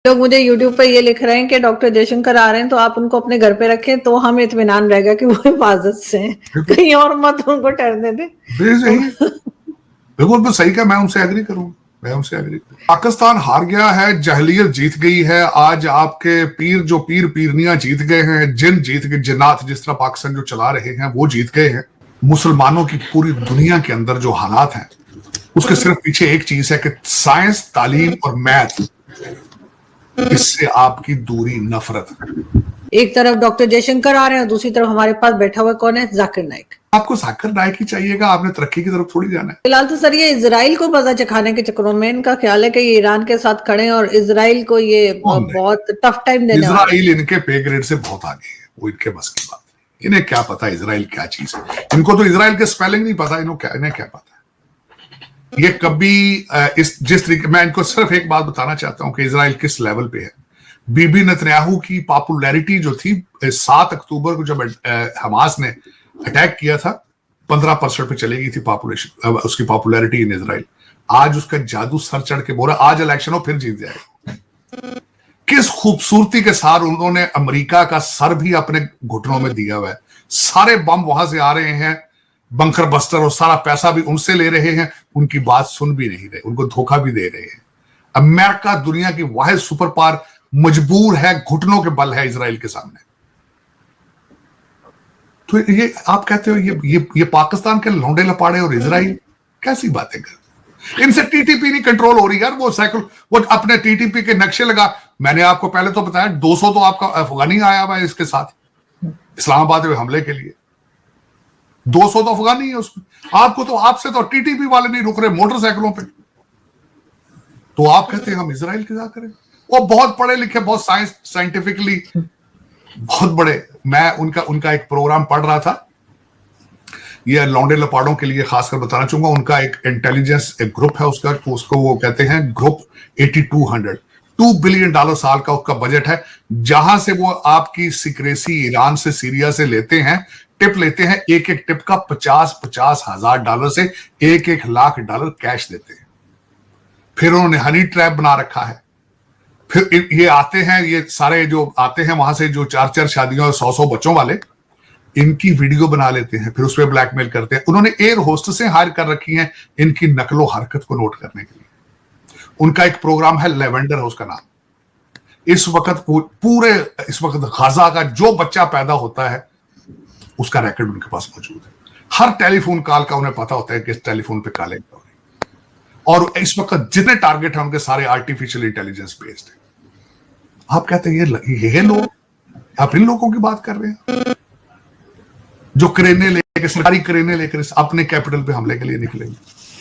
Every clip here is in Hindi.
लोग मुझे यूट्यूब पे ये लिख रहे हैं कि डॉक्टर जयशंकर आ रहे हैं तो आप उनको अपने घर पे रखें तो हमें इत्मीनान रहेगा कि वो हिफाजत से हैं, कहीं और मत उनको ठहरने दें। बिल्कुल सही का, मैं उनसे एग्री करूंगा, मैं उनसे एग्री करूंगा। पाकिस्तान हार गया है, जहलियत जीत गई है। आज आपके पीर जो पीर पीरनियां जीत गए हैं, जिन जीत गए, जिन्नात जिस तरह पाकिस्तान जो चला रहे हैं वो जीत गए हैं। मुसलमानों की पूरी दुनिया के अंदर जो हालात हैं उसके सिर्फ पीछे एक चीज है कि साइंस, तालीम और मैथ, इससे आपकी दूरी, नफरत। एक तरफ डॉक्टर जयशंकर आ रहे हैं, दूसरी तरफ हमारे पास बैठा हुआ कौन है? जाकिर नाइक। आपको जाकिर नाइक ही चाहिएगा, आपने तरक्की की तरफ थोड़ी जाना है। फिलहाल तो सर ये इजराइल को मजा चखाने के चक्करों में इनका ख्याल है कि ये ईरान के साथ खड़े हैं और इजराइल को ये बहुत टफ टाइम देने वाला है। इजराइल इनके पे ग्रेड से बहुत आगे है, वो इनके बस की बात है। इन्हें क्या पता इजराइल क्या चीज है? इनको तो इजराइल के स्पेलिंग नहीं पता, इन्हें क्या पता है? ये कभी जिस तरीके, मैं इनको सिर्फ एक बात बताना चाहता हूं कि इजराइल किस लेवल पे है। बीबी नेतन्याहू की पॉपुलैरिटी जो थी 7 अक्टूबर को जब हमास ने अटैक किया था, 15% पे चली गई थी पॉपुलेशन, उसकी पॉपुलैरिटी इन इजराइल। आज उसका जादू सर चढ़ के बोला आज इलेक्शन हो फिर जीत जाएगा। किस खूबसूरती के साथ उन्होंने अमेरिका का सर भी अपने घुटनों में दिया हुआ है। सारे बम वहां से आ रहे हैं, बंकर बस्टर, और सारा पैसा भी उनसे ले रहे हैं, उनकी बात सुन भी नहीं रहे, उनको धोखा भी दे रहे हैं। अमेरिका दुनिया की वाहिद सुपर पावर मजबूर है, घुटनों के बल है इजराइल के सामने। तो ये आप कहते हो ये पाकिस्तान के लौंडे लपाड़े और इजराइल कैसी बातें कर? इनसे टीटीपी नहीं कंट्रोल हो रही यार। वो अपने टीटीपी के नक्शे लगा। मैंने आपको पहले तो बताया 200 तो आपका अफगानी आया हुआ है इसके साथ इस्लामाबाद में हमले के लिए। 200 तो अफगानी है उसमें। आपको तो आपसे तो टीटीपी वाले नहीं रुक रहे मोटरसाइकिलों पे, तो आप कहते हैं हम इजराइल की बात करें। वो बहुत पढ़े लिखे, बहुत साइंटिफिकली बहुत बड़े। मैं उनका एक प्रोग्राम पढ़ रहा था, ये लौंडे लपाड़ों के लिए खासकर बताना चाहूंगा। उनका एक इंटेलिजेंस एक ग्रुप है उसको वो कहते हैं ग्रुप 8200। $2 बिलियन साल का उसका बजट है, जहां से वो आपकी सिक्रेसी ईरान से, सीरिया से लेते हैं, टिप लेते हैं। एक एक टिप का 50-50 हजार डॉलर से $1-1 लाख कैश देते हैं। फिर उन्होंने हनी ट्रैप बना रखा है। फिर ये आते हैं, ये सारे जो आते हैं वहां से, जो 4-4 शादियों और 100-100 बच्चों वाले, इनकी वीडियो बना लेते हैं, फिर उस पर ब्लैकमेल करते हैं। उन्होंने एयर होस्टेसें हायर कर रखी हैं इनकी नकलो हरकत को नोट करने के लिए। उनका एक प्रोग्राम है लेवेंडर है उसका नाम। इस वक्त गाजा का जो बच्चा पैदा होता है उसका रिकॉर्ड उनके पास मौजूद है। हर टेलीफोन कॉल का उन्हें पता होता है कि इस टेलीफोन पे कॉल है। और इस वक्त जितने टारगेट हैं उनके सारे आर्टिफिशियल इंटेलिजेंस बेस्ड है। आप कहते हैं ये लोग, आप इन लोगों की बात कर रहे हैं जो क्रेने लेकर, सरकारी क्रेने लेकर अपने कैपिटल पे हमले के लिए निकलेंगे।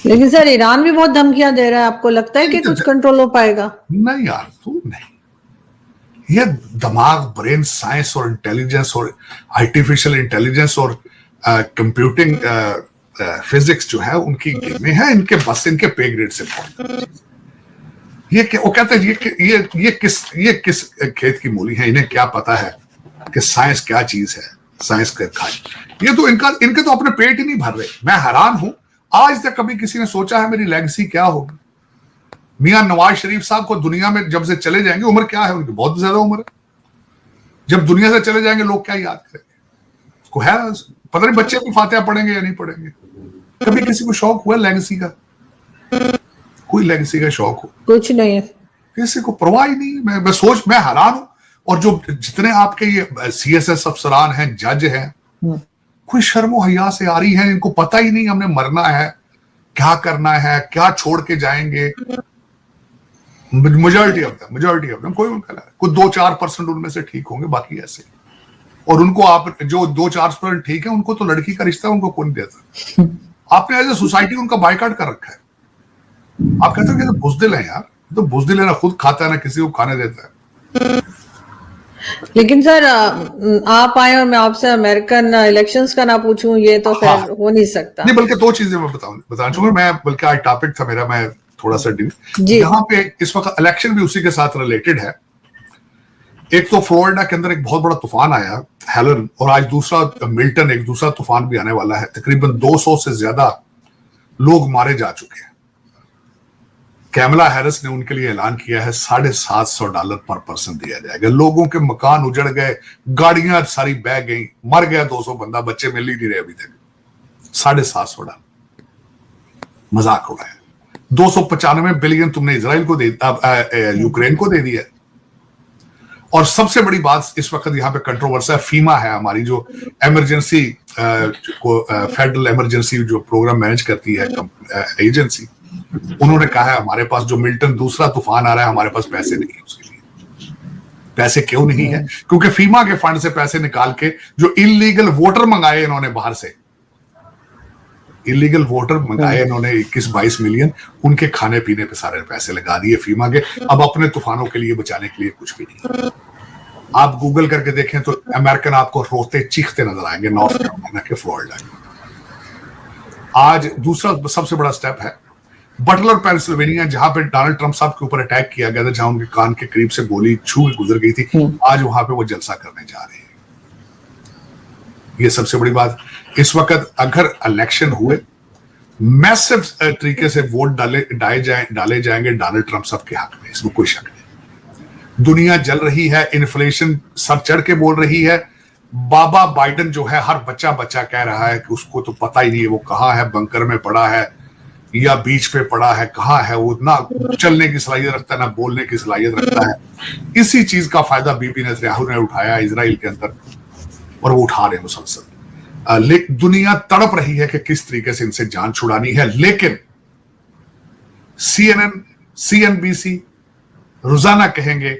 लेकिन सर ईरान भी बहुत धमकियां दे रहा है, आपको लगता है कि कुछ कंट्रोल हो पाएगा? नहीं यार, तू नहीं। ये दिमाग, ब्रेन साइंस और इंटेलिजेंस और आर्टिफिशियल इंटेलिजेंस और कंप्यूटिंग फिजिक्स जो है उनकी गेमें हैं, इनके बस इनके पे ग्रेड से ये वो कहते हैं ये किस खेत की मूली है, इन्हें क्या पता है कि साइंस क्या चीज है, साइंस के खाई। ये तो इनके तो अपने पेट ही नहीं भर रहे। मैं हैरान हूं, आज तक कभी किसी ने सोचा है मेरी लेगेसी क्या होगी? मियां नवाज शरीफ साहब को दुनिया में जब से चले जाएंगे, उम्र क्या है उनकी? बहुत ज्यादा उम्र है। जब दुनिया से चले जाएंगे लोग क्या याद करेंगे उसको? है पता नहीं बच्चे भी फातिहा पढ़ेंगे या नहीं पढ़ेंगे। कभी किसी को शौक हुआ लेगेसी का? कोई लेगेसी का शौक हो? कुछ नहीं है, किसी को परवाह ही नहीं। मैं हैरान हूं। और जो जितने आपके ये CSS अफसरान हैं, जज हैं, कोई शर्मो हया से आ रही है, इनको पता ही नहीं हमने मरना है, क्या करना है, क्या छोड़ के जाएंगे। मेजॉरिटी ऑफ देम कोई 2-4% उनमें से ठीक होंगे, बाकी ऐसे। और उनको आप जो 2-4% ठीक है, उनको तो लड़की का रिश्ता उनको कौन देता? आपने एज ए सोसाइटी उनका बायकॉट कर रखा है। आप कहते हो कि तो बुज़दिल है यार, तो बुज़दिल है, ना खुद खाता है ना किसी को खाने देता है। लेकिन सर आप आए और मैं आपसे अमेरिकन इलेक्शंस का ना पूछूं, ये तो खैर हो नहीं सकता। नहीं, बल्कि 2 चीजें मैं बताना चाहूंगा। मैं बल्कि आज टॉपिक था मेरा, मैं थोड़ा सा यहाँ पे इस वक्त इलेक्शन भी उसी के साथ रिलेटेड है। एक तो फ्लोरिडा के अंदर एक बहुत बड़ा तूफान आया हेलन, और आज दूसरा मिल्टन, एक दूसरा तूफान भी आने वाला है। तकरीबन 200 से ज्यादा लोग मारे जा चुके हैं। कैमला हैरिस ने उनके लिए ऐलान किया है $750 पर पर्सन दिया जाएगा। लोगों के मकान उजड़ गए, गाड़ियां सारी बह गई, मर गया 200 बंदा, बच्चे मिल ही नहीं रहे अभी तक। $750 मजाक उड़ाया। 295 बिलियन तुमने इजराइल को दे यूक्रेन को दे दिया। और सबसे बड़ी बात इस वक्त यहाँ पे कंट्रोवर्सी है, फीमा है हमारी जो इमरजेंसी फेडरल इमरजेंसी जो प्रोग्राम मैनेज करती है एजेंसी, उन्होंने कहा है हमारे पास जो मिल्टन दूसरा तूफान आ रहा है, हमारे पास पैसे नहीं है उसके लिए। पैसे क्यों नहीं है? क्योंकि फीमा के फंड से पैसे निकाल के जो इलीगल वोटर मंगाए इन्होंने बाहर से, इलीगल वोटर मंगाए इन्होंने 21-22 मिलियन, उनके खाने पीने पे सारे पैसे लगा दिए फीमा के। अब अपने तूफानों के लिए बचाने के लिए कुछ भी नहीं। आप गूगल करके देखें तो अमेरिकन आपको रोते चीखते नजर आएंगे नॉर्थ कैरोलिना के फ्लोरिडा के। आज दूसरा सबसे बड़ा स्टेप है बटलर पेंसिल्वेनिया, जहां पे डोनाल्ड ट्रंप साहब के ऊपर अटैक किया गया था, जहां उनके कान के करीब से गोली छू के गुजर गई थी। आज वहां पे वो जलसा करने जा रहे हैं। ये सबसे बड़ी बात। इस वक्त अगर इलेक्शन हुए, मैसिव तरीके से वोट डाले जाएंगे डोनाल्ड ट्रंप साहब के हक में, इसमें कोई शक नहीं। दुनिया जल रही है, इन्फ्लेशन सर चढ़ के बोल रही है। बाबा बाइडेन जो है, हर बच्चा कह रहा है कि उसको तो पता ही नहीं है वो कहाँ है, बंकर में पड़ा है या बीच पे पड़ा है, कहाँ है वो, ना चलने की सलाहियत रखता है ना बोलने की सलाहियत रखता है। इसी चीज का फायदा बीबी नेतन्याहू ने उठाया इजराइल के अंदर, और वो उठा रहे मुसलसल। दुनिया तड़प रही है कि किस तरीके से इनसे जान छुड़ानी है, लेकिन CNN, CNBC रोजाना कहेंगे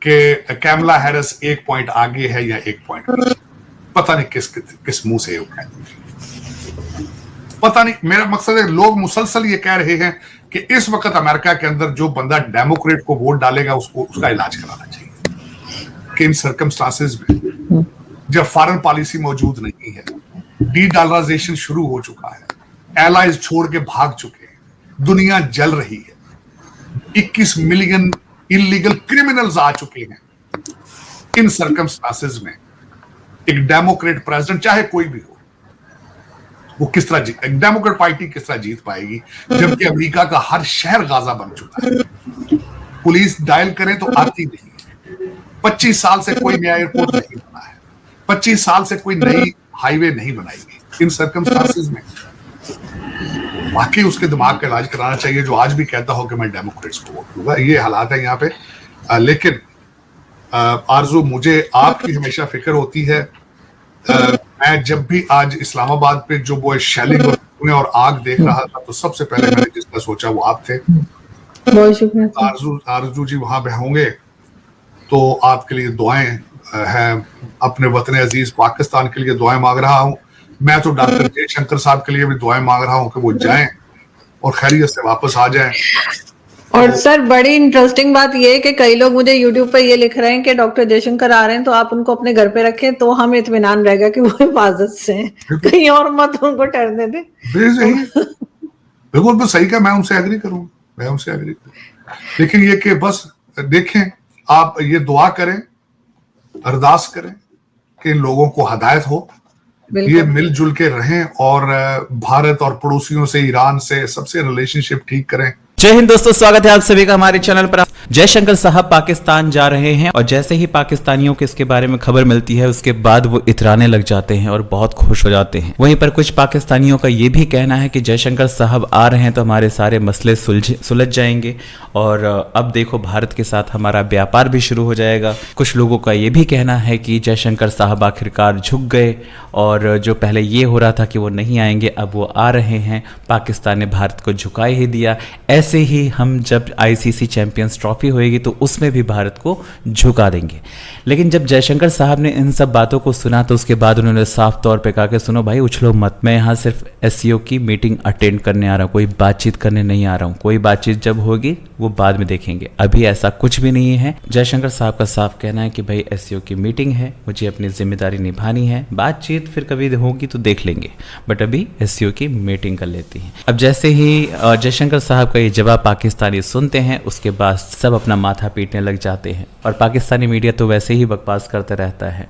कि कैमला हैरिस 1 पॉइंट आगे है या 1 पॉइंट पीछे। पता नहीं किस मुंह से उठाए, पता नहीं। मेरा मकसद है, लोग मुसलसल ये कह रहे हैं कि इस वक्त अमेरिका के अंदर जो बंदा डेमोक्रेट को वोट डालेगा उसका इलाज कराना चाहिए। कि इन सर्कमस्टांसेस में जब फॉरेन पॉलिसी मौजूद नहीं है, डी डॉलराइजेशन शुरू हो चुका है, एलाइज छोड़ के भाग चुके हैं, दुनिया जल रही है, 21 मिलियन इलीगल क्रिमिनल्स आ चुके हैं। इन सर्कमस्टांसेस में एक डेमोक्रेट प्रेसिडेंट, चाहे कोई भी हो, वो किस तरह डेमोक्रेट पार्टी किस तरह जीत पाएगी, जबकि अमेरिका का हर शहर गाजा बन चुका है। पुलिस डायल करें तो आती नहीं है। 25 साल से कोई नया एयरपोर्ट नहीं बना है, 25 साल से कोई नई हाईवे नहीं बनाई गई। इन सर्कमस्टांसेस में वाकई उसके दिमाग का इलाज कराना चाहिए, जो आज भी कहता हो कि मैं डेमोक्रेट्स को वोट दूंगा। ये हालात है यहाँ पे। लेकिन आरजू, मुझे आपकी हमेशा फिक्र होती है। मैं जब भी आज इस्लामाबाद पे जो वो शैलिंग और आग देख रहा था, तो सबसे पहले मैंने जिसका सोचा वो आप थे। बहुत शुक्रिया। आरजू जी वहां पे होंगे तो आपके लिए दुआएं हैं। अपने वतन अजीज पाकिस्तान के लिए दुआएं मांग रहा हूं। मैं तो डॉक्टर जयशंकर साहब के लिए भी दुआएं मांग रहा हूं कि वो जाएं और खैरियत से वापस आ जाएं। और सर, बड़ी इंटरेस्टिंग बात ये है कि कई लोग मुझे यूट्यूब पर ये लिख रहे हैं कि डॉक्टर जयशंकर आ रहे हैं तो आप उनको अपने घर पे रखें, तो हमें इत्मीनान रहेगा कि वो हिफाजत से हैं, कहीं और मत उनको ठहरने दें। बिल्कुल सही का, मैं उनसे एग्री करूँ, लेकिन ये कि बस देखें, आप ये दुआ करें, अरदास करें कि इन लोगों को हदायत हो, ये मिलजुल के रहें और भारत और पड़ोसियों से, ईरान से, सबसे रिलेशनशिप ठीक करें। जय हिंद दोस्तों, स्वागत है आप सभी का हमारे चैनल पर। जयशंकर साहब पाकिस्तान जा रहे हैं और जैसे ही पाकिस्तानियों को इसके बारे में खबर मिलती है, उसके बाद वो इतराने लग जाते हैं और बहुत खुश हो जाते हैं। वहीं पर कुछ पाकिस्तानियों का ये भी कहना है कि जयशंकर साहब आ रहे हैं तो हमारे सारे मसले सुलझ जाएंगे और अब देखो भारत के साथ हमारा व्यापार भी शुरू हो जाएगा। कुछ लोगों का ये भी कहना है कि जयशंकर साहब आखिरकार झुक गए और जो पहले ये हो रहा था कि वो नहीं आएंगे, अब वो आ रहे हैं। पाकिस्तान ने भारत को झुका ही दिया। ऐसे ही हम जब ICC चैंपियंस ट्रॉफी होएगी तो उसमें भी भारत को झुका देंगे। लेकिन जब जयशंकर साहब ने इन सब बातों को सुना तो उसके बाद उन्होंने साफ तौर पे कहा कि सुनो भाई, उछलो मत, मैं यहाँ सिर्फ SCO की मीटिंग अटेंड करने आ रहा हूँ, कोई बातचीत करने नहीं आ रहा हूँ। कोई बातचीत जब होगी वो बाद में देखेंगे, अभी ऐसा कुछ भी नहीं है। जयशंकर साहब का साफ कहना है कि भाई SCO की मीटिंग है, मुझे अपनी जिम्मेदारी निभानी है, बातचीत फिर कभी होगी तो देख लेंगे, बट अभी SCO की मीटिंग कर लेती हैं। अब जैसे ही जयशंकर साहब का ये जवाब पाकिस्तानी सुनते हैं, उसके बाद सब अपना माथा पीटने लग जाते हैं और पाकिस्तानी मीडिया तो वैसे ही बकवास करता रहता है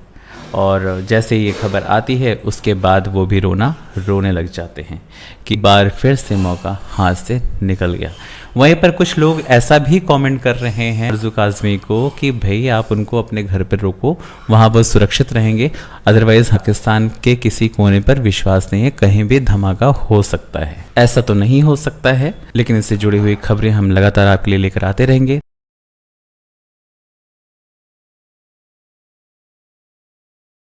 और जैसे ये खबर आती है उसके बाद वो भी रोने लग जाते हैं कि बार फिर से मौका हाथ से निकल गया। वहीं पर कुछ लोग ऐसा भी कमेंट कर रहे हैं अर्जुन काजमी को कि भाई आप उनको अपने घर पर रोको, वहां वो सुरक्षित रहेंगे, अदरवाइज पाकिस्तान के किसी कोने पर विश्वास नहीं है, कहीं भी धमाका हो सकता है। ऐसा तो नहीं हो सकता है, लेकिन इससे जुड़ी हुई खबरें हम लगातार आपके लिए लेकर आते रहेंगे।